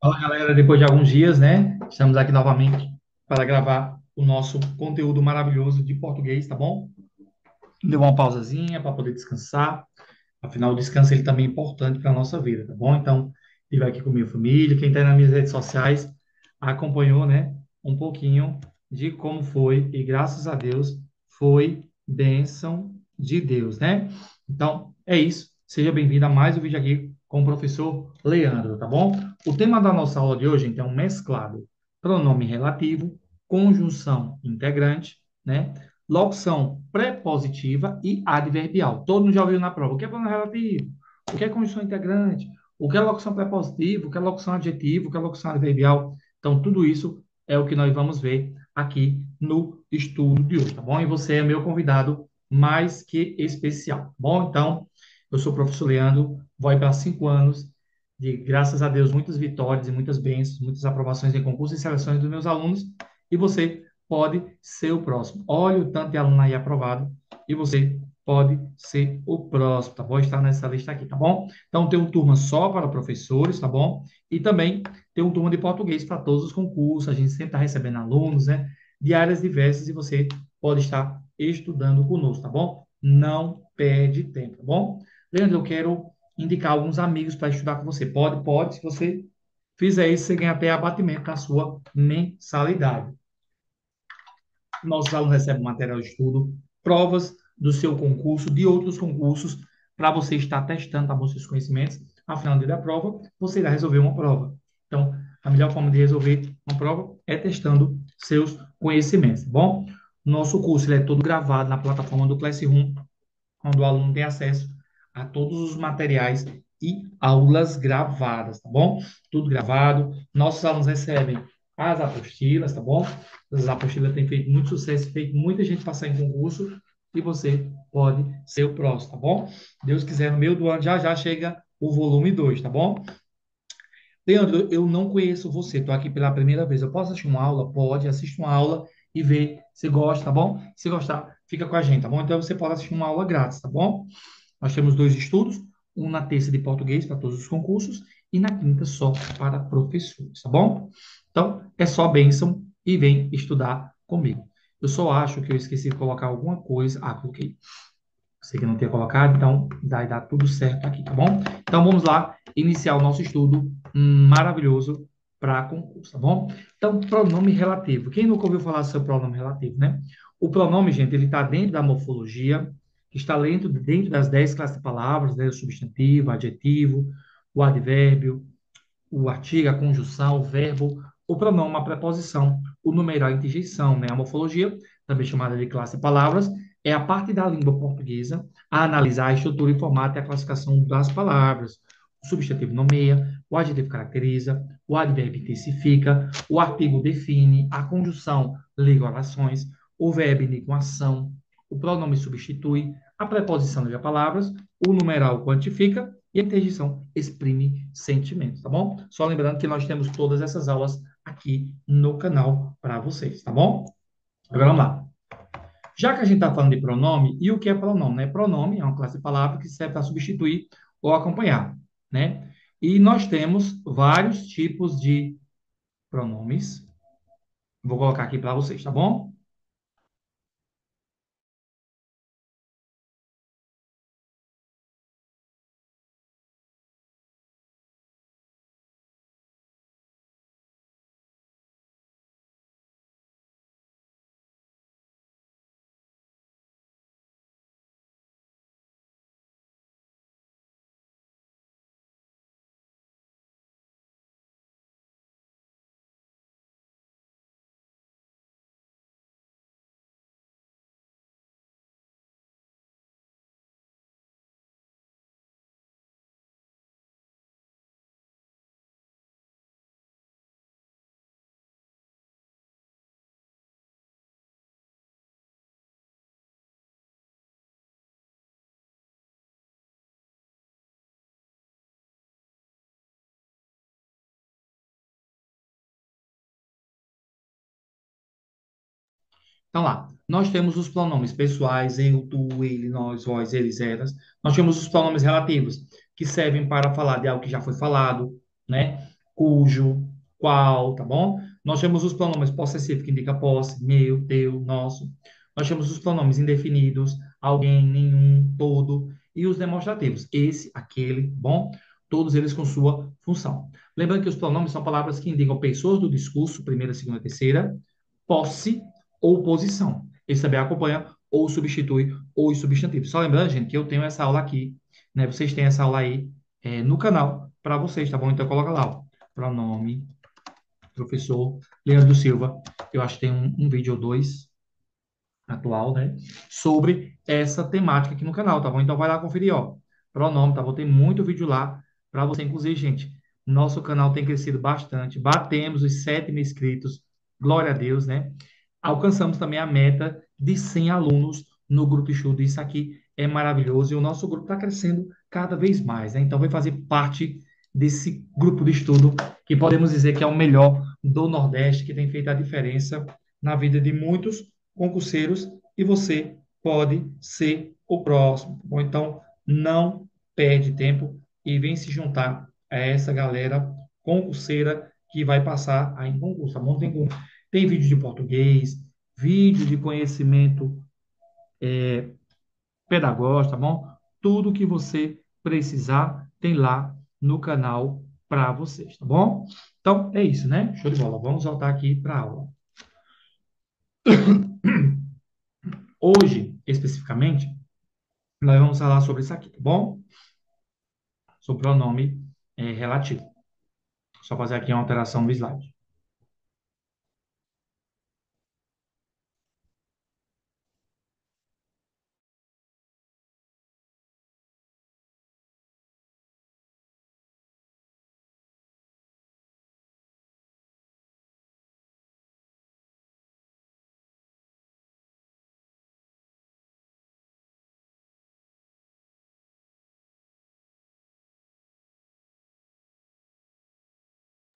Fala, galera, depois de alguns dias, né? Estamos aqui novamente para gravar o nosso conteúdo maravilhoso de português, tá bom? Deu uma pausazinha para poder descansar. Afinal, o descanso ele também é importante para a nossa vida, tá bom? Então, estive aqui com minha família, quem está nas minhas redes sociais acompanhou, né? Um pouquinho de como foi e graças a Deus foi bênção de Deus, né? Então, é isso. Seja bem-vindo a mais um vídeo aqui com o professor Leandro, tá bom? O tema da nossa aula de hoje, então, é um mesclado. Pronome relativo, conjunção integrante, né? Locução prepositiva e adverbial. Todo mundo já ouviu na prova. O que é pronome relativo? O que é conjunção integrante? O que é locução prepositiva? O que é locução adjetiva? O que é locução adverbial? Então, tudo isso é o que nós vamos ver aqui no estudo de hoje, tá bom? E você é meu convidado mais que especial, tá bom? Então, eu sou o professor Leandro, vou aí para 5 anos de, graças a Deus, muitas vitórias e muitas bênçãos, muitas aprovações em concursos e seleções dos meus alunos. E você pode ser o próximo. Olha o tanto de aluno aí aprovado e você pode ser o próximo, tá bom? Está nessa lista aqui, tá bom? Então, tem uma turma só para professores, tá bom? E também tem uma turma de português para todos os concursos. A gente sempre está recebendo alunos, né? De áreas diversas e você pode estar estudando conosco, tá bom? Não perde tempo, tá bom? Leandro, eu quero indicar alguns amigos para estudar com você. Pode, pode. Se você fizer isso, você ganha até abatimento na sua mensalidade. Nossos alunos recebem material de estudo, provas do seu concurso, de outros concursos, para você estar testando, tá bom, seus conhecimentos. Afinal, no dia da prova, você irá resolver uma prova. Então, a melhor forma de resolver uma prova é testando seus conhecimentos, tá bom? Nosso curso ele é todo gravado na plataforma do Classroom, onde o aluno tem acesso a todos os materiais e aulas gravadas, tá bom? Tudo gravado. Nossos alunos recebem as apostilas, tá bom? As apostilas têm feito muito sucesso, feito muita gente passar em concurso e você pode ser o próximo, tá bom? Deus quiser, no meio do ano já já chega o volume 2, tá bom? Leandro, eu não conheço você, estou aqui pela primeira vez. Eu posso assistir uma aula? Pode, assiste uma aula e vê se gosta, tá bom? Se gostar, fica com a gente, tá bom? Então você pode assistir uma aula grátis, tá bom? Nós temos dois estudos, um na terça de português para todos os concursos e na quinta só para professores, tá bom? Então, é só bênção e vem estudar comigo. Eu só acho que eu esqueci de colocar alguma coisa. Ah, coloquei. Você que não tinha colocado, então vai dar tudo certo aqui, tá bom? Então vamos lá iniciar o nosso estudo maravilhoso para concurso, tá bom? Então, pronome relativo. Quem nunca ouviu falar sobre pronome relativo, né? O pronome, gente, ele está dentro da morfologia, que está dentro das 10 classes de palavras, né? O substantivo, o adjetivo, o advérbio, o artigo, a conjunção, o verbo, o pronome, a preposição, o numeral, a interjeição, né? A morfologia, também chamada de classe de palavras, é a parte da língua portuguesa a analisar a estrutura e formato e a classificação das palavras. O substantivo nomeia, o adjetivo caracteriza, o advérbio intensifica, o artigo define, a conjunção liga orações, o verbo indica uma ação, o pronome substitui, a preposição liga palavras, o numeral quantifica e a interjeição exprime sentimentos, tá bom? Só lembrando que nós temos todas essas aulas aqui no canal para vocês, tá bom? Agora vamos lá. Já que a gente está falando de pronome, e o que é pronome? Né? Pronome é uma classe de palavras que serve para substituir ou acompanhar, né? E nós temos vários tipos de pronomes. Vou colocar aqui para vocês, tá bom? Então lá, nós temos os pronomes pessoais, eu, tu, ele, nós, vós, eles, elas. Nós temos os pronomes relativos, que servem para falar de algo que já foi falado, né? cujo, qual, tá bom? Nós temos os pronomes possessivo, que indica posse, meu, teu, nosso. Nós temos os pronomes indefinidos, alguém, nenhum, todo, e os demonstrativos, esse, aquele, bom? Todos eles com sua função. Lembrando que os pronomes são palavras que indicam pessoas do discurso, primeira, segunda, terceira, posse ou posição. Esse também acompanha ou substitui os substantivos. Só lembrando, gente, que eu tenho essa aula aqui, né? Vocês têm essa aula aí no canal para vocês, tá bom? Então coloca lá, ó, pronome, professor Leandro Silva. Eu acho que tem um vídeo ou dois atual, né? Sobre essa temática aqui no canal, tá bom? Então vai lá conferir, ó. Pronome, tá bom? Tem muito vídeo lá para você, inclusive, gente. Nosso canal tem crescido bastante. Batemos os 7.000 inscritos. Glória a Deus, né? Alcançamos também a meta de 100 alunos no grupo de estudo. Isso aqui é maravilhoso e o nosso grupo está crescendo cada vez mais, né? Então, vai fazer parte desse grupo de estudo que podemos dizer que é o melhor do Nordeste, que tem feito a diferença na vida de muitos concurseiros e você pode ser o próximo. Tá bom, então, não perde tempo e vem se juntar a essa galera concurseira que vai passar aí em concurso. Tá bom? Tem vídeo de português, vídeo de conhecimento pedagógico, tá bom? Tudo que você precisar tem lá no canal para vocês, tá bom? Então, é isso, né? Show de bola. Vamos voltar aqui para a aula. Hoje, especificamente, nós vamos falar sobre isso aqui, tá bom? Sobre o pronome relativo. Só fazer aqui uma alteração no slide.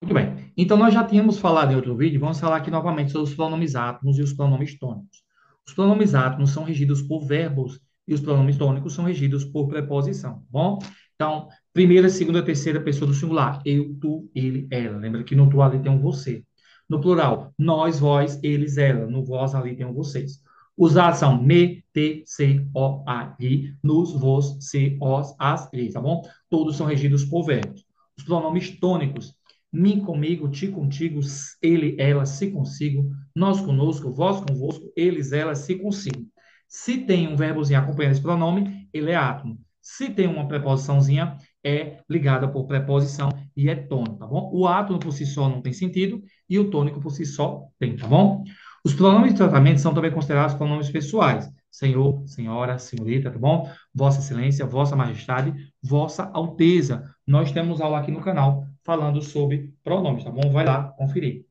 Muito bem. Então, nós já tínhamos falado em outro vídeo, vamos falar aqui novamente sobre os pronomes átomos e os pronomes tônicos. Os pronomes átomos são regidos por verbos e os pronomes tônicos são regidos por preposição, tá bom? Então, primeira, segunda, terceira pessoa do singular. Eu, tu, ele, ela. Lembra que no tu ali tem um você. No plural, nós, vós, eles, ela. No vós ali tem um vocês. Os as são me, te, se, o, a, i. Nos, vos, se, os, as, eles, tá bom? Todos são regidos por verbos. Os pronomes tônicos mim comigo, ti contigo, ele, ela, se consigo, nós conosco, vós convosco, eles, elas, se consigo. Se tem um verbozinho acompanhando esse pronome, ele é átomo. Se tem uma preposiçãozinha, é ligada por preposição e é tônico, tá bom? O átomo por si só não tem sentido e o tônico por si só tem, tá bom? Os pronomes de tratamento são também considerados pronomes pessoais. Senhor, senhora, senhorita, tá bom? Vossa Excelência, Vossa Majestade, Vossa Alteza. Nós temos aula aqui no canal falando sobre pronomes, tá bom? Vai lá conferir.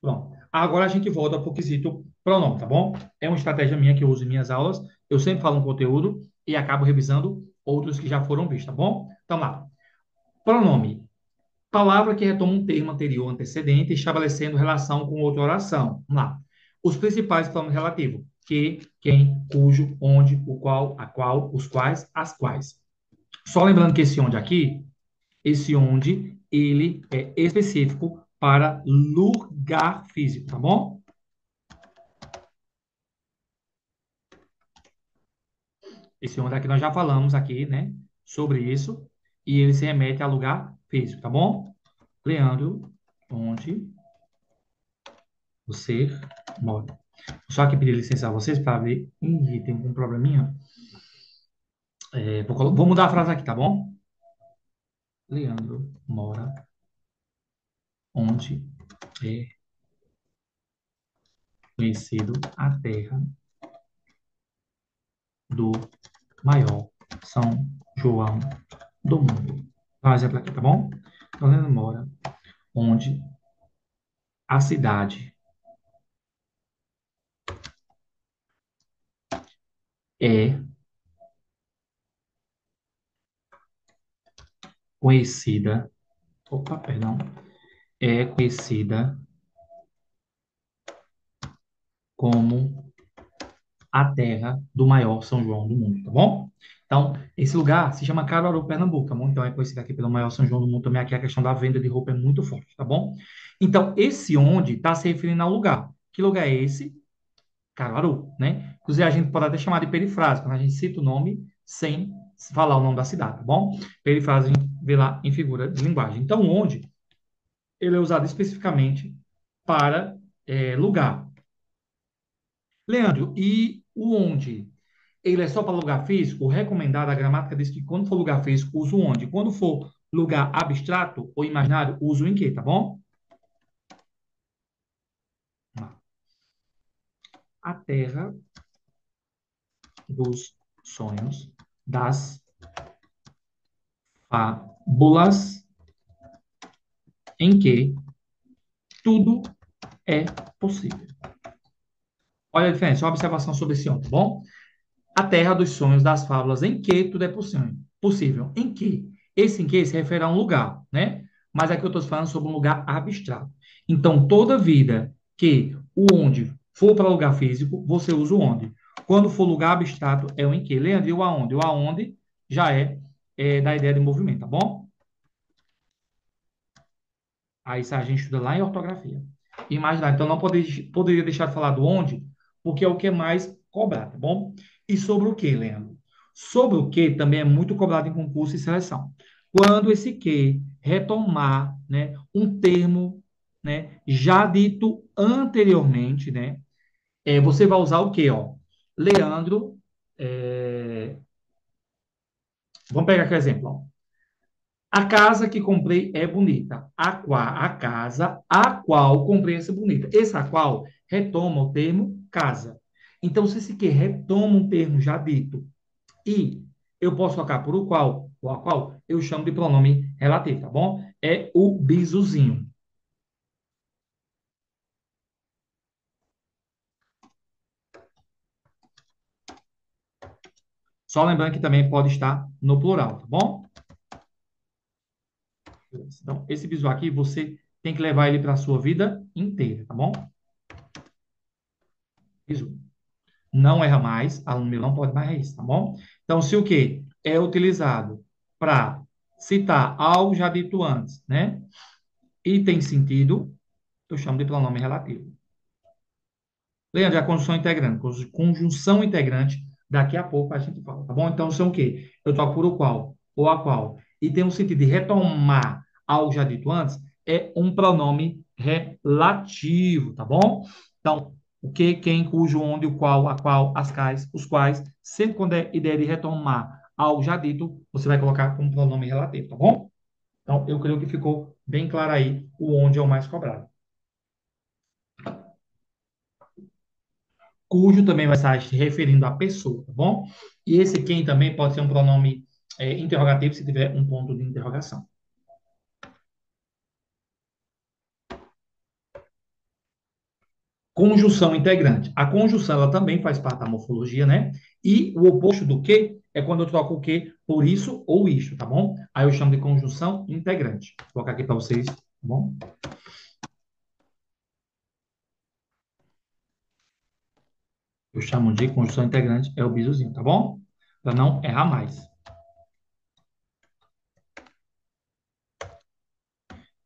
Pronto. Agora a gente volta para o quesito pronome, tá bom? É uma estratégia minha que eu uso em minhas aulas. Eu sempre falo um conteúdo e acabo revisando outros que já foram vistos, tá bom? Então lá. Pronome. Palavra que retoma um termo anterior antecedente, estabelecendo relação com outra oração. Vamos lá. Os principais pronomes relativos. Que, quem, cujo, onde, o qual, a qual, os quais, as quais. Só lembrando que esse onde aqui, esse onde, ele é específico para lugar físico, tá bom? Esse onde aqui nós já falamos aqui, né, sobre isso, e ele se remete a lugar físico, tá bom? Leandro, onde você mora. Só que pedir licença a vocês para ver. Ih, tem um probleminha. Vou mudar a frase aqui, tá bom? Leandro mora onde é conhecido a terra do maior São João do mundo. Dá um exemplo aqui, tá bom? Então, Leandro mora onde a cidade é conhecida, opa, perdão, é conhecida como a terra do maior São João do mundo, tá bom? Então, esse lugar se chama Caruaru, Pernambuco, tá bom? Então, é conhecido aqui pelo maior São João do mundo também. Aqui a questão da venda de roupa é muito forte, tá bom? Então, esse onde está se referindo ao lugar. Que lugar é esse? Caruaru, né? Inclusive, a gente pode até chamar de perifrase, quando a gente cita o nome sem falar o nome da cidade, tá bom? Perifrase a gente vê lá em figura de linguagem. Então, onde ele é usado especificamente para lugar. Leandro, e o onde? Ele é só para lugar físico? O recomendado, a gramática diz que quando for lugar físico, usa o onde. Quando for lugar abstrato ou imaginário, usa o em que, tá bom? A terra dos sonhos, das fábulas em que tudo é possível. Olha a diferença, uma observação sobre esse homem, tá bom? A terra dos sonhos, das fábulas, em que tudo é possível. Possível. Em que? Esse em que se refere a um lugar, né? Mas aqui eu estou falando sobre um lugar abstrato. Então, toda vida que o onde for para lugar físico, você usa o onde. Quando for lugar abstrato, é o em que. Leandro, e o aonde? O aonde já da ideia de movimento, tá bom? Aí isso a gente estuda lá em ortografia. Imaginar, então não poderia deixar de falar do onde, porque é o que é mais cobrado, tá bom? E sobre o que, Leandro? Sobre o que também é muito cobrado em concurso e seleção. Quando esse que retomar, né, um termo, né, já dito anteriormente, né, você vai usar o quê, ó? Leandro, vamos pegar aqui o exemplo, ó. A casa que comprei é bonita. A casa a qual comprei é bonita. Esse a qual retoma o termo casa. Então, se esse que retoma um termo já dito e eu posso trocar por o qual ou a qual, eu chamo de pronome relativo, tá bom? É o bisuzinho. Só lembrando que também pode estar no plural, tá bom? Então, esse bisu aqui você tem que levar ele para a sua vida inteira, tá bom? Bisu. Não erra mais, aluno meu não pode mais isso, tá bom? Então, se o que é utilizado para citar algo já dito antes, né? E tem sentido, eu chamo de pronome relativo. Leandro, a conjunção integrante. Conjunção integrante, daqui a pouco a gente fala, tá bom? Então, são o quê? Eu troco por o qual ou a qual. E tem um sentido de retomar algo já dito antes, é um pronome relativo, tá bom? Então, o que, quem, cujo, onde, o qual, a qual, as quais, os quais, sempre quando é ideia de retomar algo já dito, você vai colocar como pronome relativo, tá bom? Então, eu creio que ficou bem claro aí o onde é o mais cobrado. Cujo também vai estar se referindo à pessoa, tá bom? E esse quem também pode ser um pronome interrogativo se tiver um ponto de interrogação. Conjunção integrante. A conjunção, ela também faz parte da morfologia, né? E o oposto do que é quando eu troco o que por isso ou isto, tá bom? Aí eu chamo de conjunção integrante. Vou colocar aqui para vocês, tá bom? Eu chamo de conjunção integrante, é o bisuzinho, tá bom? Para não errar mais.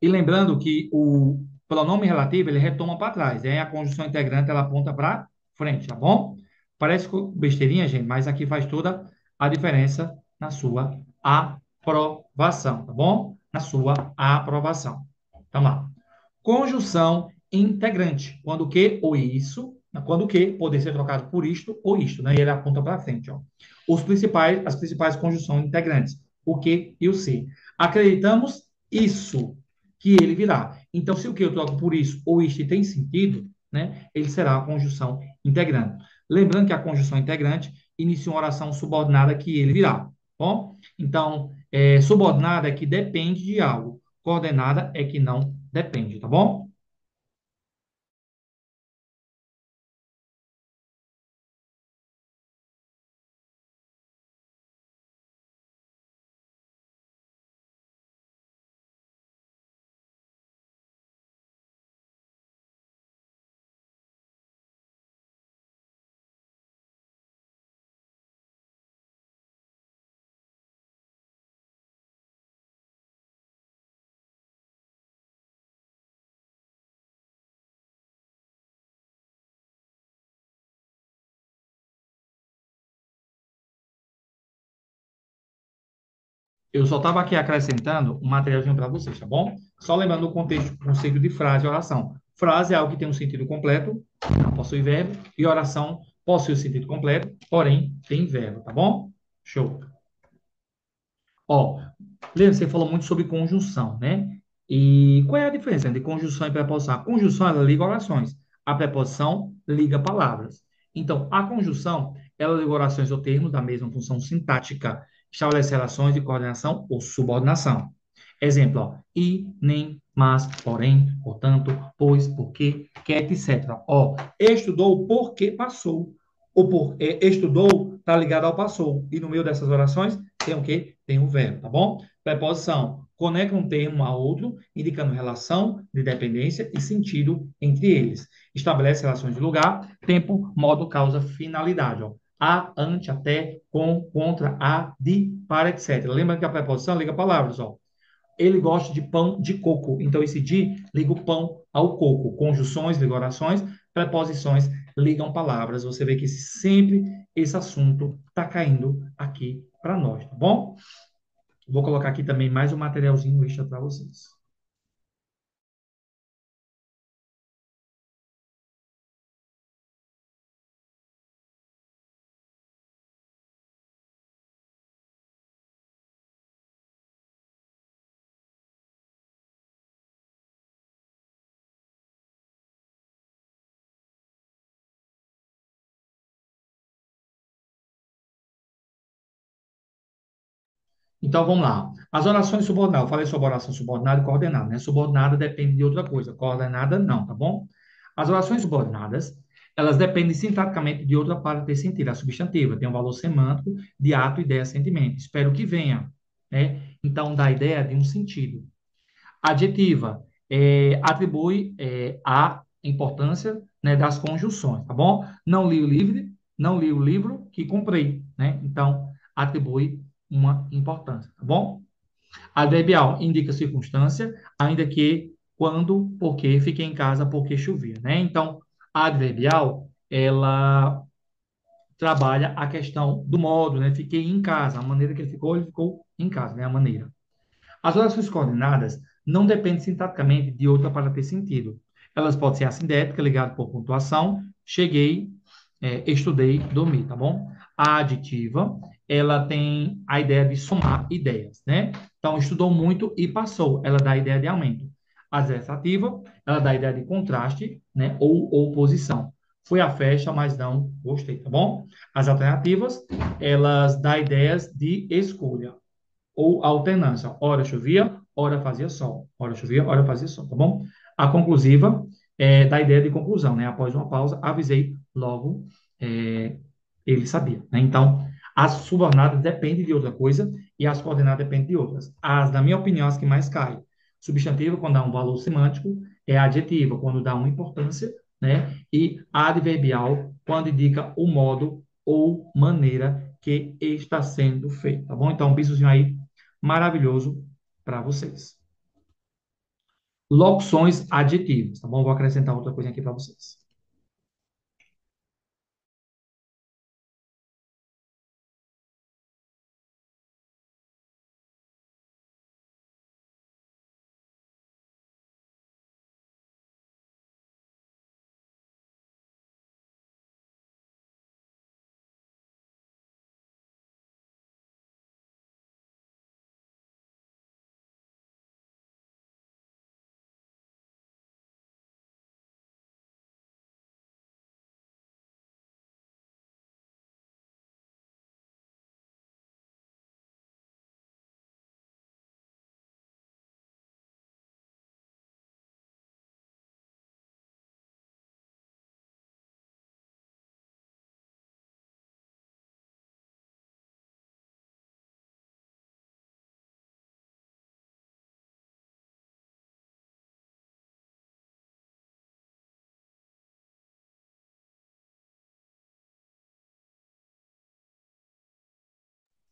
E lembrando que o pronome relativo, ele retoma para trás. Aí a conjunção integrante, ela aponta para frente, tá bom? Parece besteirinha, gente, mas aqui faz toda a diferença na sua aprovação, tá bom? Na sua aprovação. Então lá. Conjunção integrante. Quando o que ou isso, quando o que poder ser trocado por isto ou isto, né? E ele aponta para frente, ó. As principais conjunções integrantes, o que e o se. Acreditamos isso, que ele virá. Então, se o que eu troco por isso ou isto tem sentido, né? Ele será a conjunção integrante. Lembrando que a conjunção integrante inicia uma oração subordinada que ele virá. Bom? Então, subordinada é que depende de algo. Coordenada é que não depende, tá bom? Eu só estava aqui acrescentando um materialzinho para vocês, tá bom? Só lembrando o contexto, o conceito de frase e oração. Frase é algo que tem um sentido completo, não possui verbo, e oração possui o sentido completo, porém tem verbo, tá bom? Show. Ó, Leandro, você falou muito sobre conjunção, né? E qual é a diferença entre conjunção e preposição? A conjunção, ela liga orações. A preposição liga palavras. Então, a conjunção, ela liga orações ou termos da mesma função sintática, estabelece relações de coordenação ou subordinação. Exemplo, ó, e, nem, mas, porém, portanto, pois, porque, que, etc. Ó, estudou porque passou. Estudou está ligado ao passou. E no meio dessas orações tem o quê? Tem o verbo, tá bom? Preposição. Conecta um termo a outro, indicando relação de dependência e sentido entre eles. Estabelece relações de lugar, tempo, modo, causa, finalidade. Ó. A, ante, até, com, contra, a, de, para, etc. Lembra que a preposição liga palavras, ó. Ele gosta de pão de coco. Então, esse de liga o pão ao coco. Conjunções ligam orações, preposições ligam palavras. Você vê que sempre esse assunto está caindo aqui para nós, tá bom? Vou colocar aqui também mais um materialzinho extra para vocês. Então, vamos lá. As orações subordinadas. Eu falei sobre oração subordinada e coordenada, né? Subordinada depende de outra coisa. Coordenada, não, tá bom? As orações subordinadas, elas dependem sintaticamente de outra para ter sentido. A substantiva tem um valor semântico de ato, ideia, sentimento. Espero que venha, né? Então, dá a ideia de um sentido. Adjetiva, atribui a importância, né, das conjunções, tá bom? Não li o livro que comprei, né? Então, atribui uma importância, tá bom? Adverbial indica circunstância, ainda que quando, porque, fiquei em casa porque chovia, né? Então, a adverbial, ela trabalha a questão do modo, né? Fiquei em casa, a maneira que ele ficou em casa, né? A maneira. As orações coordenadas não dependem sintaticamente de outra para ter sentido. Elas podem ser assindéticas, ligadas por pontuação, cheguei, estudei, dormi, tá bom? A aditiva, ela tem a ideia de somar ideias, né? Então, estudou muito e passou, ela dá a ideia de aumento. A adversativa, ela dá a ideia de contraste, né? Ou oposição. Fui à festa, mas não gostei, tá bom? As alternativas, elas dão ideias de escolha ou alternância. Ora chovia, ora fazia sol. Ora chovia, ora fazia sol, tá bom? A conclusiva da ideia de conclusão, né? Após uma pausa, avisei, logo é, ele sabia, né? Então, as subordinadas dependem de outra coisa e as coordenadas dependem de outras. As, na minha opinião, as que mais caem. Substantiva, quando dá um valor semântico, é a adjetiva, quando dá uma importância, né? E a adverbial, quando indica o modo ou maneira que está sendo feito, tá bom? Então, um bisozinho aí maravilhoso para vocês. Locuções adjetivas, tá bom? Vou acrescentar outra coisa aqui para vocês.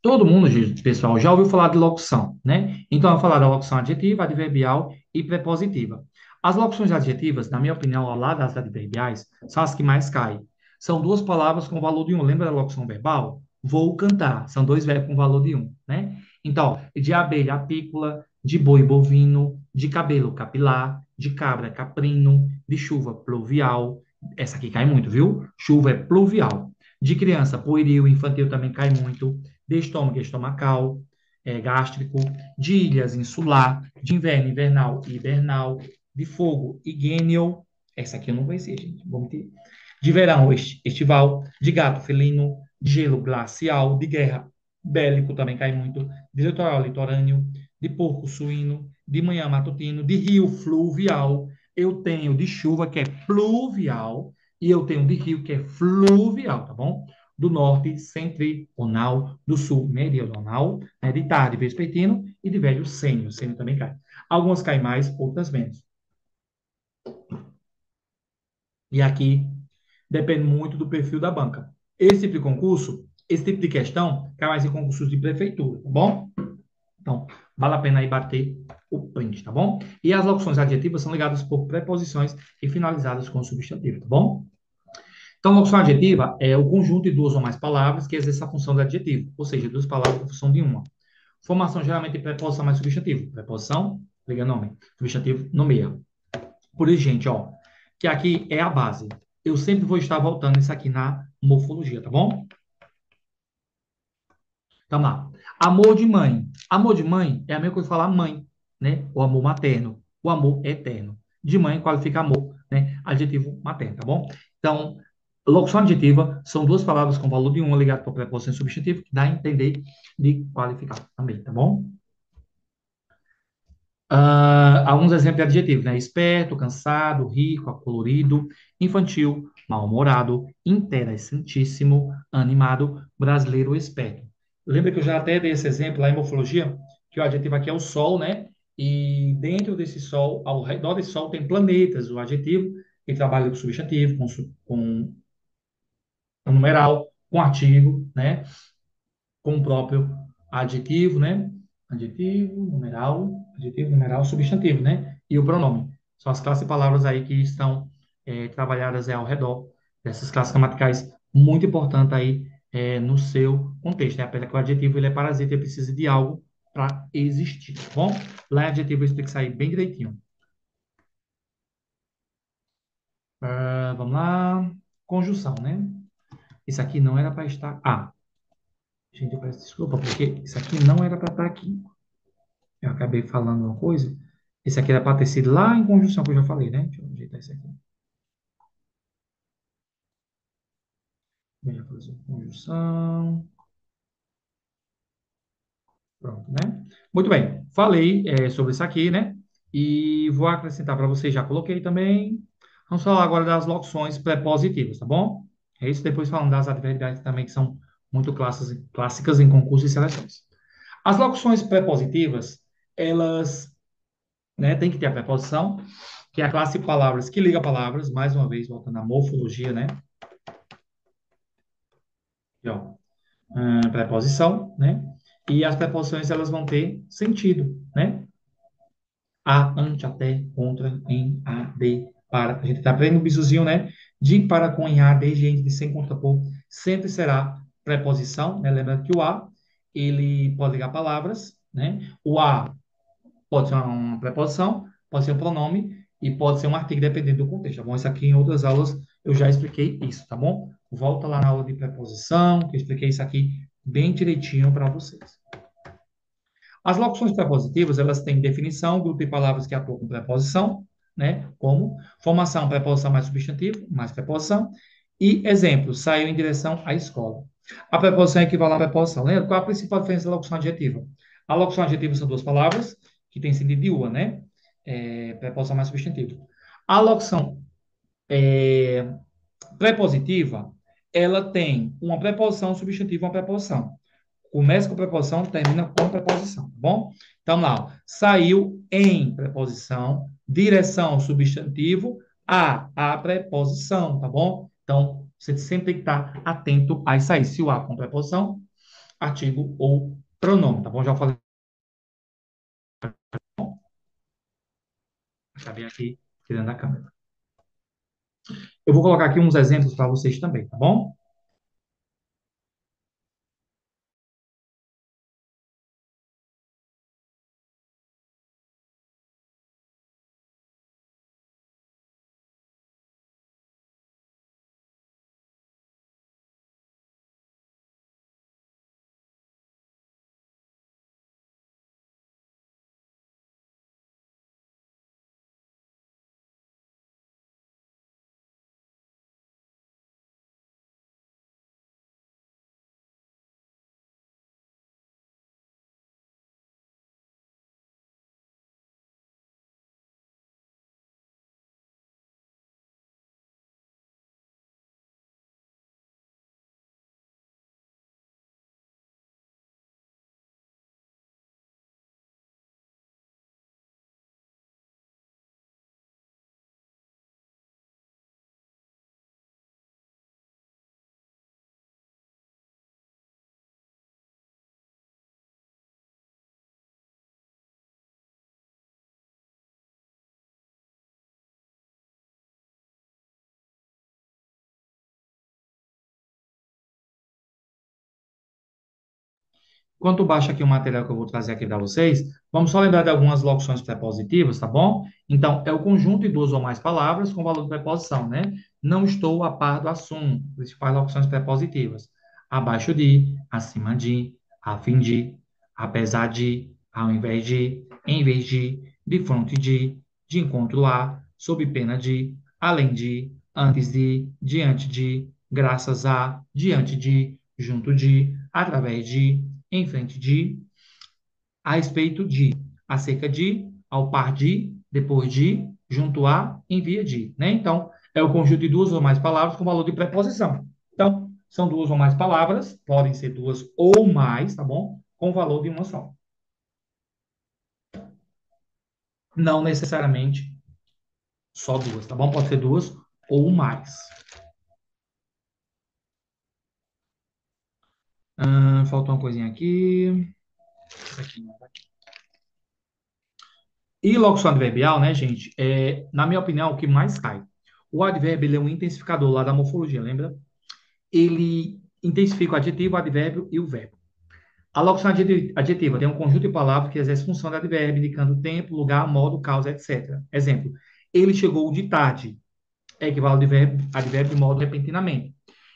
Todo mundo, pessoal, já ouviu falar de locução, né? Então, eu vou falar da locução adjetiva, adverbial e prepositiva. As locuções adjetivas, na minha opinião, ao lado das adverbiais, são as que mais caem. São duas palavras com valor de um. Lembra da locução verbal? Vou cantar. São dois verbos com valor de um, né? Então, de abelha apícola, de boi bovino, de cabelo capilar, de cabra caprino, de chuva pluvial. Essa aqui cai muito, viu? Chuva é pluvial. De criança, pueril, infantil também cai muito. De estômago, estomacal, gástrico. De ilhas, insular. De inverno, invernal e hibernal. De fogo, igêneo. Essa aqui eu não conhecia, gente. Vamos ter. De verão, estival. De gato, felino. De gelo, glacial. De guerra, bélico também cai muito. De litoral, litorâneo. De porco, suíno. De manhã, matutino. De rio, fluvial. Eu tenho de chuva, que é pluvial. E eu tenho de rio, que é fluvial, tá bom? Do norte, centrional. Do sul, meridional. Né? De tarde, vespertino. E de velho, sênio. Sênio também cai. Algumas caem mais, outras menos. E aqui depende muito do perfil da banca. Esse tipo de concurso, esse tipo de questão, cai mais em concursos de prefeitura, tá bom? Então, vale a pena aí bater o print, tá bom? E as locuções adjetivas são ligadas por preposições e finalizadas com substantivo, tá bom? Então, locução adjetiva é o conjunto de duas ou mais palavras que exerce a função do adjetivo, ou seja, duas palavras com função de uma. Formação geralmente de preposição mais substantivo. Preposição, liga nome. Substantivo, nomeia. Por isso, gente, ó, que aqui é a base. Eu sempre vou estar voltando isso aqui na morfologia, tá bom? Então lá. Amor de mãe. Amor de mãe é a mesma coisa que falar mãe, né? O amor materno. O amor eterno. De mãe qualifica amor, né? Adjetivo materno, tá bom? Então, locução adjetiva são duas palavras com valor de uma ligado para preposição substantivo, que dá a entender de qualificar também, tá bom? Alguns exemplos de adjetivos, né? Esperto, cansado, rico, acolorido, infantil, mal-humorado, interessantíssimo, animado, brasileiro, esperto. Lembra que eu já até dei esse exemplo lá em morfologia, que o adjetivo aqui é o Sol, né? E dentro desse Sol, ao redor desse Sol, tem planetas. O adjetivo, que trabalha com substantivo, com um numeral, com artigo, né? Com o próprio adjetivo, né? Adjetivo, numeral, substantivo, né? E o pronome. São as classes de palavras aí que estão trabalhadas ao redor dessas classes gramaticais, muito importante aí no seu contexto, né? Apesar que o adjetivo ele é parasita, ele precisa de algo para existir, tá bom? Lá em adjetivo eu explico isso aí bem direitinho. Vamos lá. Conjunção, né? Isso aqui não era para estar. Gente, eu peço desculpa, porque isso aqui não era para estar aqui. Eu acabei falando uma coisa. Esse aqui era para ter sido lá em conjunção, que eu já falei, né? Deixa eu ajeitar isso aqui. Eu já fazer conjunção. Pronto, né? Muito bem. Falei sobre isso aqui, né? E vou acrescentar para vocês, já coloquei também. Vamos falar agora das locuções prepositivas, tá bom? É isso, depois falando das adverbiais também, que são muito clássicas em concursos e seleções. As locuções prepositivas, elas, né, têm que ter a preposição, que é a classe de palavras que liga palavras, mais uma vez, voltando à morfologia, né? Aqui, ó, preposição, né? E as preposições, elas vão ter sentido, né? A, ante, até, contra, em, a, de, para. A gente está aprendendo o bisuzinho, né? De, para, com, em, a, desde, entre, de, sem, contra, por. Sempre será preposição, né? Lembrando que o a, ele pode ligar palavras, né? O a pode ser uma preposição, pode ser um pronome e pode ser um artigo, dependendo do contexto, tá bom? Isso aqui em outras aulas eu já expliquei isso, tá bom? Volta lá na aula de preposição, que eu expliquei isso aqui bem direitinho para vocês. As locuções prepositivas, elas têm definição, grupo de palavras que atuam com preposição, né? Como formação, preposição mais substantivo, mais preposição. E exemplo, saiu em direção à escola. A preposição é equivalente à preposição. Lembra? Qual a principal diferença da locução adjetiva? A locução adjetiva são duas palavras que têm sentido de uma, né? Preposição mais substantivo. A locução prepositiva, ela tem uma preposição, um substantivo, uma preposição. Começa com preposição, termina com preposição, tá bom? Então, lá, ó, saiu em preposição, direção substantivo, a preposição, tá bom? Então, você sempre tem que estar atento a isso aí. Se o a com preposição, artigo ou pronome, tá bom? Já falei, acabei aqui tirando a câmera. Eu vou colocar aqui uns exemplos para vocês também, tá bom? Enquanto baixa aqui o material que eu vou trazer aqui para vocês, vamos só lembrar de algumas locuções prepositivas, tá bom? Então, é o conjunto de duas ou mais palavras com valor de preposição, né? Não estou a par do assunto. Principais locuções prepositivas. Abaixo de, acima a fim de, apesar de, ao invés de, em vez de frente de encontro a, sob pena de, além de, antes de, diante de, graças a, diante de, junto de, através de, em frente de, a respeito de, acerca de, ao par de, depois de, junto a, em via de, né? Então, é o conjunto de duas ou mais palavras com valor de preposição. Então, são duas ou mais palavras, podem ser duas ou mais, tá bom? Com valor de uma só. Não necessariamente só duas, tá bom? Pode ser duas ou mais. Faltou uma coisinha aqui. Isso aqui. E locução adverbial, né, gente? Na minha opinião, o que mais cai. O advérbio ele é um intensificador lá da morfologia, lembra? Ele intensifica o adjetivo, o advérbio e o verbo. A locução adjetiva tem um conjunto de palavras que exerce função de advérbio, indicando tempo, lugar, modo, causa, etc. Exemplo, ele chegou de tarde. É equivale ao advérbio de modo repentinamente.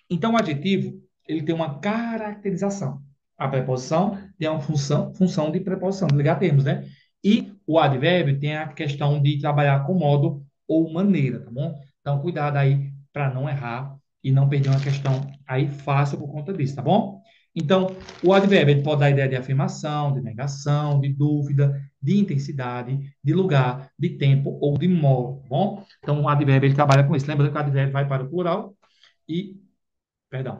Então, o adjetivo, ele tem uma caracterização. A preposição tem uma função de preposição, de ligar termos, né? E o advérbio tem a questão de trabalhar com modo ou maneira, tá bom? Então, cuidado aí para não errar e não perder uma questão aí fácil por conta disso, tá bom? Então, o advérbio ele pode dar a ideia de afirmação, de negação, de dúvida, de intensidade, de lugar, de tempo ou de modo, tá bom? Então, o advérbio ele trabalha com isso. Lembrando que o advérbio vai para o plural e, perdão,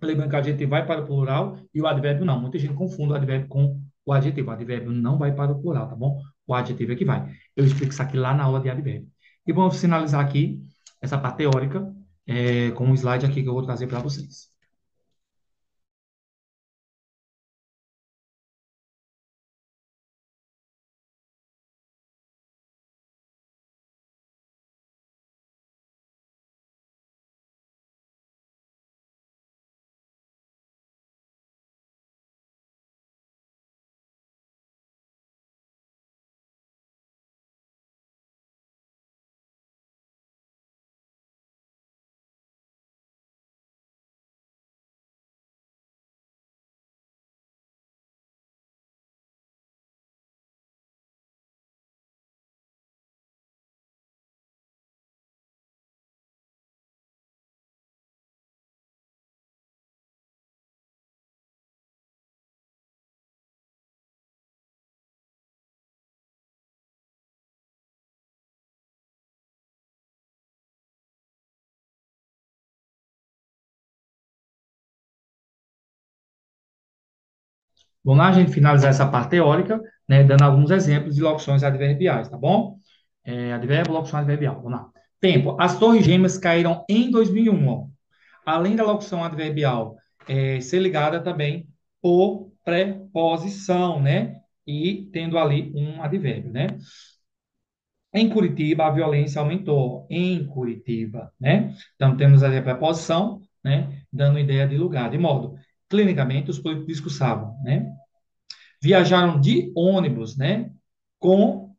lembrando que o adjetivo vai para o plural e o advérbio não. Muita gente confunde o advérbio com o adjetivo. O advérbio não vai para o plural, tá bom? O adjetivo é que vai. Eu explico isso aqui lá na aula de advérbio. E vamos finalizar aqui essa parte teórica com um slide aqui que eu vou trazer para vocês. Vamos lá, a gente finalizar essa parte teórica, né, dando alguns exemplos de locuções adverbiais, tá bom? Advérbio, locução adverbial. Vamos lá. Tempo. As Torres Gêmeas caíram em 2001. Ó. Além da locução adverbial ser ligada também por preposição, né? E tendo ali um advérbio, né? Em Curitiba, a violência aumentou. Em Curitiba, né? Então, temos ali a preposição, né? Dando ideia de lugar, de modo. Clinicamente, os políticos discursavam, né? Viajaram de ônibus, né? Com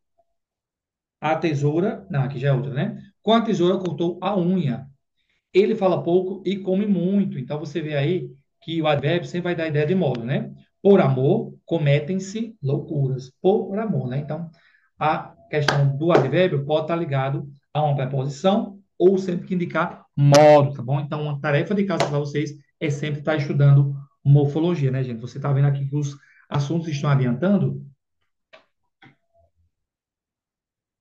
a tesoura. Não, aqui já é outra, né? Com a tesoura cortou a unha. Ele fala pouco e come muito. Então você vê aí que o advérbio sempre vai dar a ideia de modo, né? Por amor, cometem-se loucuras. Por amor, né? Então, a questão do advérbio pode estar ligado a uma preposição ou sempre que indicar modo, tá bom? Então, uma tarefa de casa para vocês é sempre estar estudando morfologia, né, gente? Você está vendo aqui que os assuntos estão adiantando,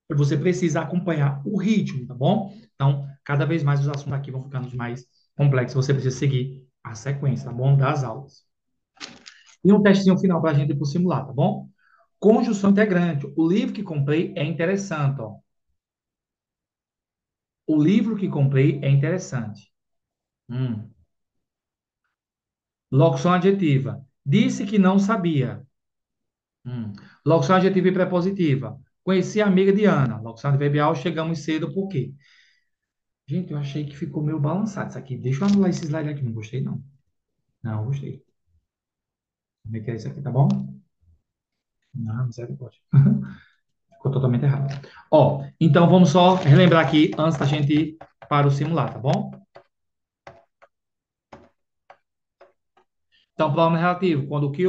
você precisa acompanhar o ritmo, tá bom? Então, cada vez mais os assuntos aqui vão ficando mais complexos, você precisa seguir a sequência, tá bom? Das aulas. E um testezinho final para a gente ir para o simular, tá bom? Conjunção integrante. O livro que comprei é interessante, ó. O livro que comprei é interessante. Hum. Locução adjetiva. Disse que não sabia. Hum. Locução adjetiva e prepositiva. Conheci a amiga de Ana. Locução adverbial, chegamos cedo, por quê? Gente, eu achei que ficou meio balançado isso aqui. Deixa eu anular esse slide aqui. Não gostei, não. Não, gostei. Como é que é isso aqui, tá bom? Não, misericórdia. Ficou totalmente errado. Ó, então vamos só relembrar aqui antes da gente ir para o simular, tá bom? Então, pronome relativo, quando o que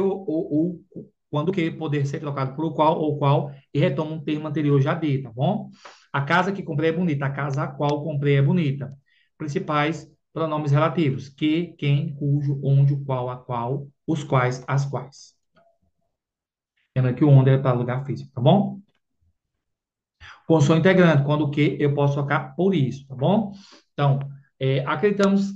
quando o que poder ser trocado por o qual ou qual e retoma um termo anterior já dito, tá bom? A casa que comprei é bonita, a casa a qual comprei é bonita. Principais pronomes relativos: que, quem, cujo, onde, o qual, a qual, os quais, as quais. Lembra que o onde é para lugar físico, tá bom? Condição integrante, quando o que eu posso trocar por isso, tá bom? Então, acreditamos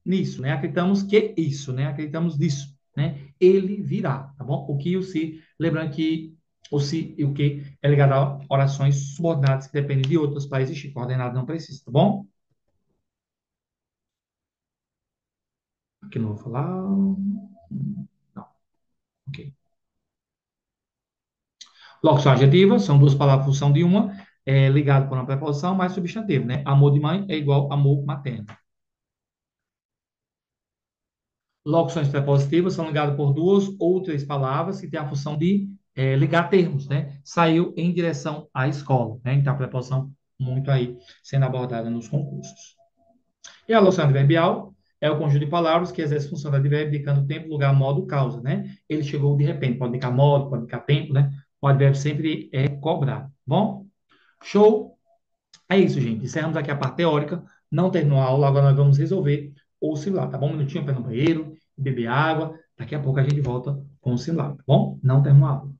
nisso, né? Acreditamos que isso, né? Acreditamos nisso, né? Ele virá, tá bom? O que e o se, lembrando que o se e o que é ligado a orações subordinadas que dependem de outras para existir. Coordenado não precisa, tá bom? Aqui não vou falar. Não, ok. Locução adjetiva são duas palavras, função de uma, ligado por uma preposição mais substantivo, né? Amor de mãe é igual amor materno. Locuções prepositivas são ligadas por duas ou três palavras que têm a função de ligar termos, né? Saiu em direção à escola, né? Então, a preposição muito aí sendo abordada nos concursos. E a locução adverbial é o conjunto de palavras que exerce função de advérbio indicando tempo, lugar, modo, causa, né? Ele chegou de repente, pode indicar modo, pode indicar tempo, né? O advérbio sempre é cobrado. Bom, show? É isso, gente. Encerramos aqui a parte teórica. Não terminou a aula, agora nós vamos resolver o simular, tá bom? Um minutinho para ir no banheiro, beber água. Daqui a pouco a gente volta com o simular, tá bom? Não terminou a aula.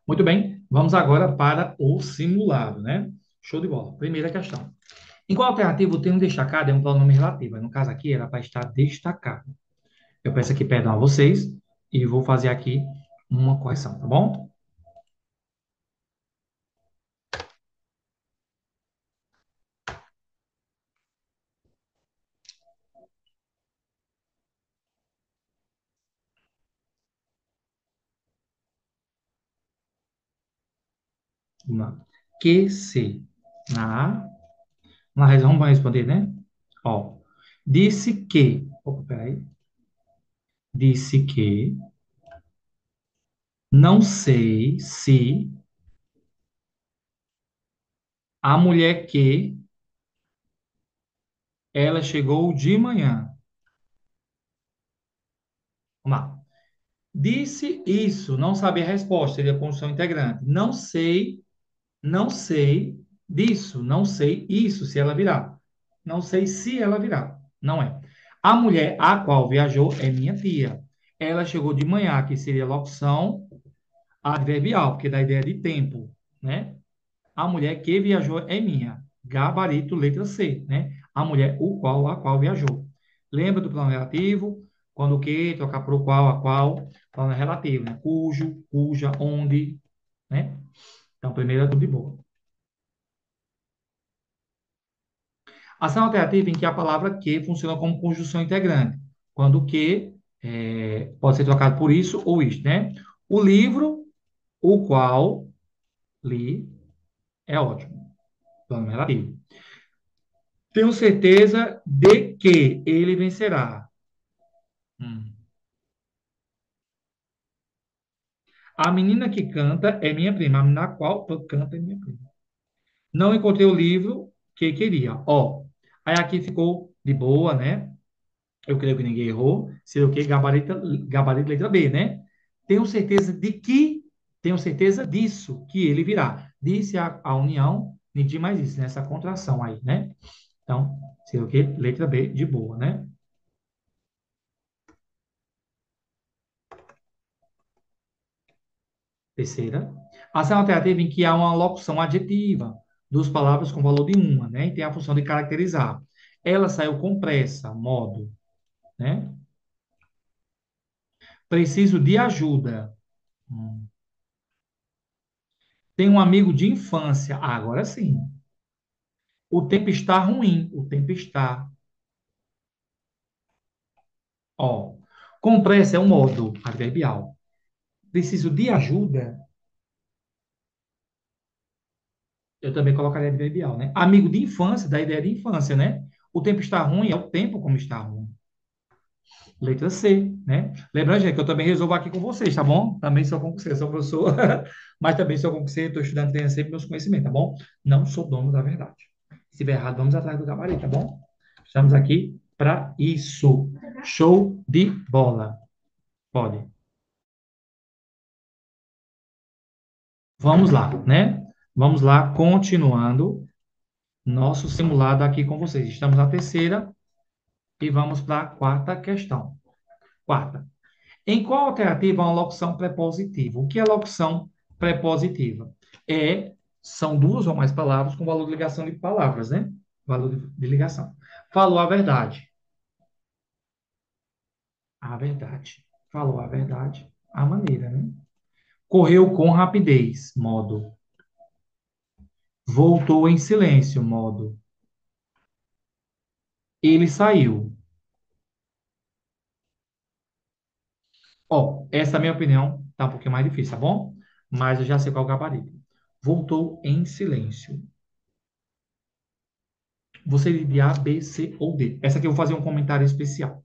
Muito bem, vamos agora para o simulado, né? Show de bola. Primeira questão. Em qual alternativo tem um destacado é um pronome relativo? No caso aqui era para estar destacado. Eu peço aqui perdão a vocês e vou fazer aqui uma correção, tá bom? Uma. Que se. Na razão vamos responder, né? Ó. Disse que. Opa, peraí. Disse que. Não sei se a mulher que ela chegou de manhã. Vamos lá. Disse isso, não sabia a resposta, seria a conjunção integrante. Não sei disso, não sei isso, se ela virá. Não sei se ela virá. Não é. A mulher a qual viajou é minha tia. Ela chegou de manhã, que seria locução adverbial, porque dá ideia de tempo, né? A mulher que viajou é minha. Gabarito, letra C, né? A mulher a qual viajou. Lembra do plano relativo? Quando o que trocar por o qual, a qual, plano relativo, né? Cujo, cuja, onde, né? Então, primeiro é tudo de boa. Ação alternativa em que a palavra que funciona como conjunção integrante. Quando o que pode ser trocado por isso ou isto, né? O livro, o qual li, é ótimo. Plano relativo. Tenho certeza de que ele vencerá. Hum. A menina que canta é minha prima. A menina a qual canta é minha prima. Não encontrei o livro que queria. Ó, aí aqui ficou de boa, né? Eu creio que ninguém errou. Seria o quê? Gabarito letra B, né? Tenho certeza de que, tenho certeza disso, que ele virá. Disse a união, ninguém mais disse, nessa contração aí, né? Então, seria o quê? Letra B, de boa, né? Terceira. Ação alternativa em que há uma locução adjetiva, duas palavras com valor de uma, né? E tem a função de caracterizar. Ela saiu com pressa, modo, né? Preciso de ajuda. Hum. Tem um amigo de infância. Ah, agora sim. O tempo está ruim. O tempo está. Ó. Com pressa é um modo adverbial. Preciso de ajuda. Eu também colocaria adverbial, né? Amigo de infância, da ideia de infância, né? O tempo está ruim é o tempo como está ruim. Letra C, né? Lembrando, gente, que eu também resolvo aqui com vocês, tá bom? Também sou concurseiro, sou professor, mas também sou concurseiro, estou estudando, tenho sempre meus conhecimentos, tá bom? Não sou dono da verdade. Se estiver errado, vamos atrás do gabarito, tá bom? Estamos aqui para isso. Show de bola. Pode. Vamos lá, né? Vamos lá, continuando nosso simulado aqui com vocês. Estamos na terceira e vamos para a quarta questão. Quarta. Em qual alternativa há uma locução prepositiva? O que é locução prepositiva? São duas ou mais palavras com valor de ligação de palavras, né? Valor de ligação. Falou a verdade. A verdade. Falou a verdade. A maneira, né? Correu com rapidez. Modo. Voltou em silêncio. Modo. Ele saiu. Ó, essa é a minha opinião. Tá um pouquinho mais difícil, tá bom? Mas eu já sei qual é o gabarito. Voltou em silêncio. Você de A, B, C ou D. Essa aqui eu vou fazer um comentário especial.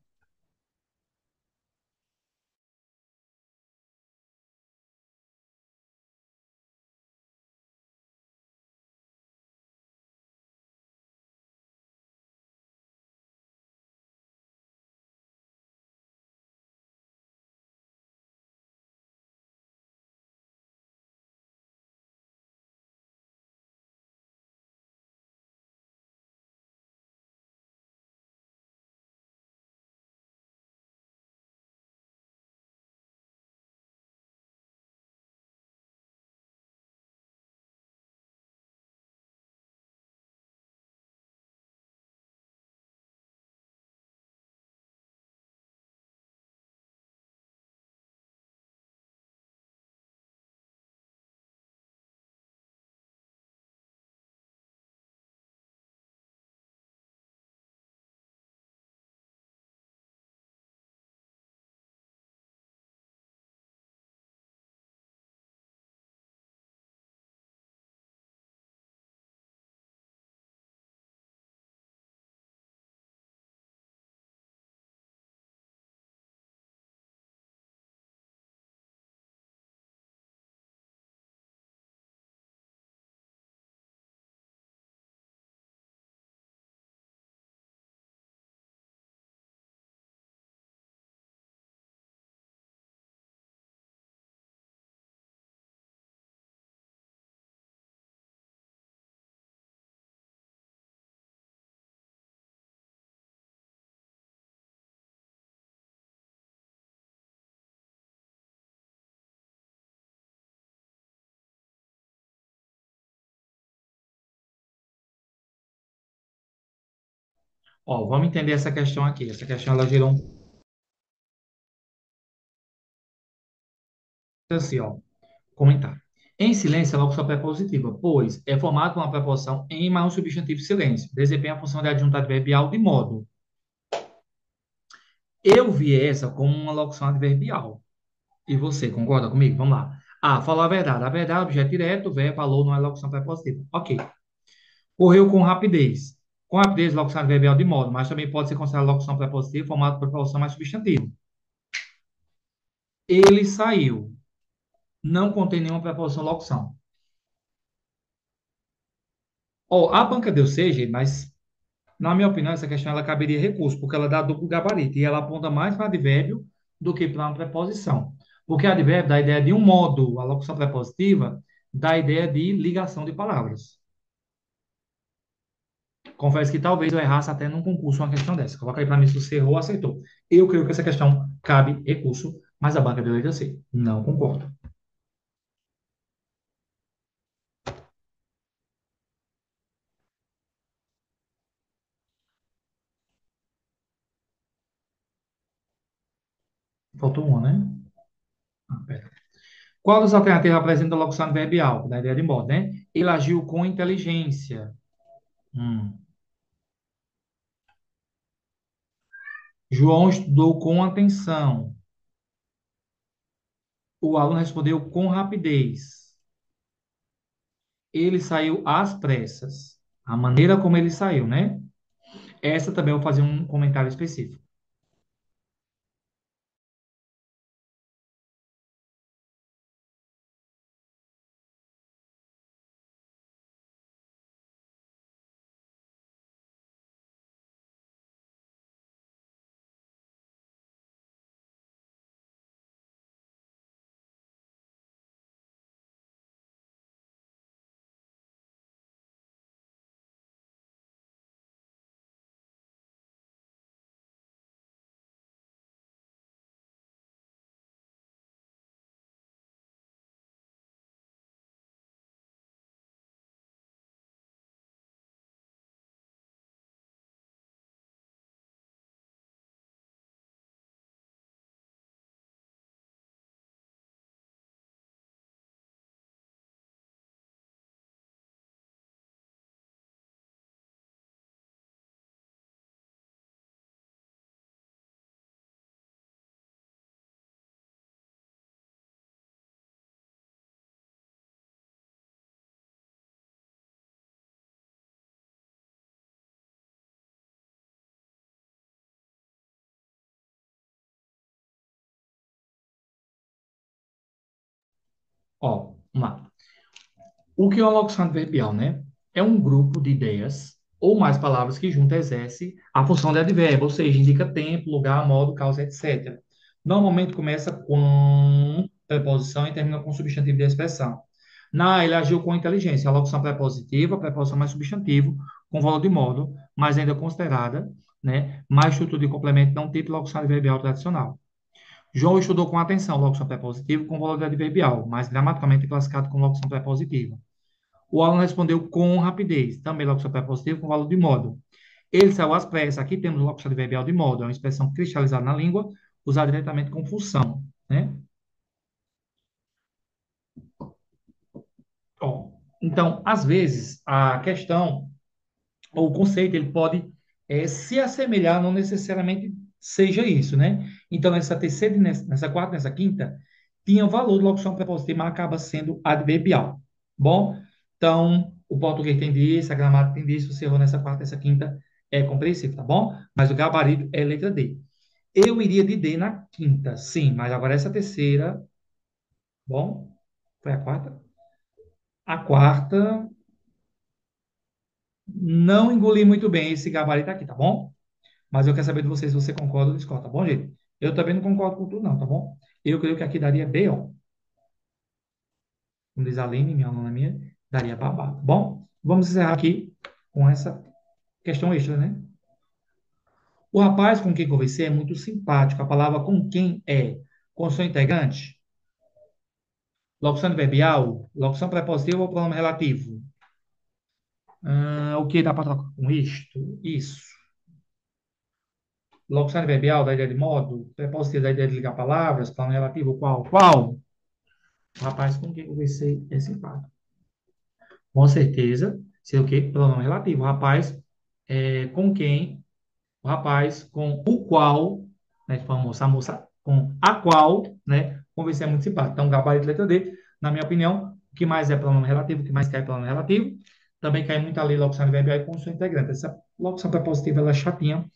Ó, vamos entender essa questão aqui. Essa questão ela gerou um assim, ó, comentário. Em silêncio, a locução prepositiva, pois é formada por uma preposição em mais um substantivo silêncio. Desempenha a função de adjunto adverbial de modo. Eu vi essa como uma locução adverbial. E você, concorda comigo? Vamos lá. A, falar a verdade. A verdade, objeto direto, verbo, falou, não é locução prepositiva. Ok. Correu com rapidez. Com rapidez, locução adverbial de modo, mas também pode ser considerada locução prepositiva formada por preposição mais substantivo. Ele saiu. Não contém nenhuma preposição locução. Ó, a banca deu seja, mas na minha opinião, essa questão ela caberia recurso, porque ela dá duplo gabarito e ela aponta mais para advérbio do que para uma preposição. Porque advérbio dá a ideia de um modo, a locução prepositiva dá a ideia de ligação de palavras. Confesso que talvez eu errasse até num concurso uma questão dessa. Coloca aí para mim se você errou ou acertou. Eu creio que essa questão cabe recurso, mas a banca deu letra C. Não concordo. Faltou uma, né? Ah, pera. Qual das alternativas apresenta a locução adverbial? Da ideia de modo, né? Ele agiu com inteligência. Hum. João estudou com atenção. O aluno respondeu com rapidez. Ele saiu às pressas. A maneira como ele saiu, né? Essa também eu vou fazer um comentário específico. Ó, vamos lá. O que é uma locução adverbial, né? É um grupo de ideias ou mais palavras que junto exerce a função de advérbio, ou seja, indica tempo, lugar, modo, causa, etc. Normalmente começa com preposição e termina com substantivo de expressão. Na, ele agiu com inteligência. A locução prepositiva, preposição mais substantivo, com valor de modo, mas ainda considerada, né? Mais estrutura de complemento, não tipo locução adverbial tradicional. João estudou com atenção, locução prepositiva com valor de adverbial, mas gramaticalmente classificado como locução prepositiva. O aluno respondeu com rapidez, também locução prepositiva com valor de modo. Ele saiu às pressas. Aqui temos locução adverbial de modo, é uma expressão cristalizada na língua, usada diretamente com função, né? Ó, então, às vezes, a questão, ou o conceito, ele pode se assemelhar, não necessariamente seja isso, né? Então, nessa terceira, nessa quarta, nessa quinta, tinha valor de locução prepositiva, mas acaba sendo adverbial. Bom, então, o português tem disso, a gramática tem disso, você errou nessa quarta, nessa quinta, é compreensível, tá bom? Mas o gabarito é letra D. Eu iria de D na quinta, sim, mas agora essa terceira, bom, foi a quarta? A quarta, não engoli muito bem esse gabarito aqui, tá bom? Mas eu quero saber de vocês se você concorda ou discorda, tá bom, gente? Eu também não concordo com tudo, não, tá bom? Eu creio que aqui daria B, ó. Como diz a Aline, minha aluna minha, daria babá, tá bom? Vamos encerrar aqui com essa questão extra, né? O rapaz com quem conversei é muito simpático. A palavra com quem é condição integrante, locução adverbial, locução prepositiva ou pronome relativo? O que dá para trocar com isto? Isso. Locução adverbial da ideia de modo, prepositivo da ideia de ligar palavras, plano relativo, qual? Qual? O rapaz com quem eu conversei é simpático. Com certeza, sei o quê? Pronome relativo. O rapaz com quem, o rapaz com o qual, né, tipo, a moça com a qual, né, conversei é muito simpático. Então, gabarito letra D, na minha opinião, o que mais é pronome relativo, o que mais cai é pronome relativo. Também cai muito ali locução adverbial e conjunção integrante. Essa locução prepositiva, ela é chatinha,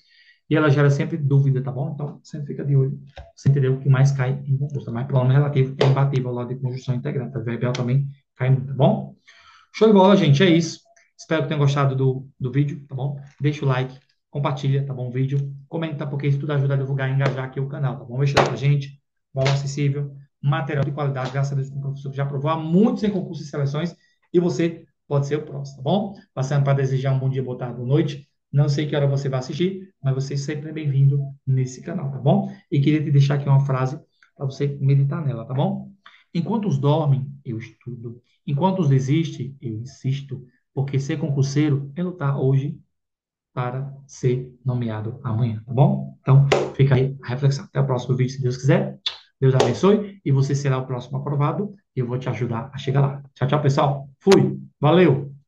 e ela gera sempre dúvida, tá bom? Então, sempre fica de olho. Você entendeu o que mais cai em concurso. Mas pronome relativo é imbatível ao lado de conjunção integrante. A verbal também cai muito, tá bom? Show de bola, gente. É isso. Espero que tenham gostado do vídeo, tá bom? Deixa o like, compartilha, tá bom? O vídeo. Comenta, porque isso tudo ajuda a divulgar e engajar aqui o canal, tá bom? Deixa lá pra gente. Valor acessível, material de qualidade. Graças a Deus, o professor já aprovou há muitos em concursos e seleções. E você pode ser o próximo, tá bom? Passando para desejar um bom dia, boa tarde, boa noite. Não sei que hora você vai assistir, mas você sempre é bem-vindo nesse canal, tá bom? E queria te deixar aqui uma frase para você meditar nela, tá bom? Enquanto os dormem, eu estudo. Enquanto os desistem, eu insisto. Porque ser concurseiro é lutar hoje para ser nomeado amanhã, tá bom? Então, fica aí a reflexão. Até o próximo vídeo, se Deus quiser. Deus abençoe e você será o próximo aprovado e eu vou te ajudar a chegar lá. Tchau, tchau, pessoal. Fui. Valeu.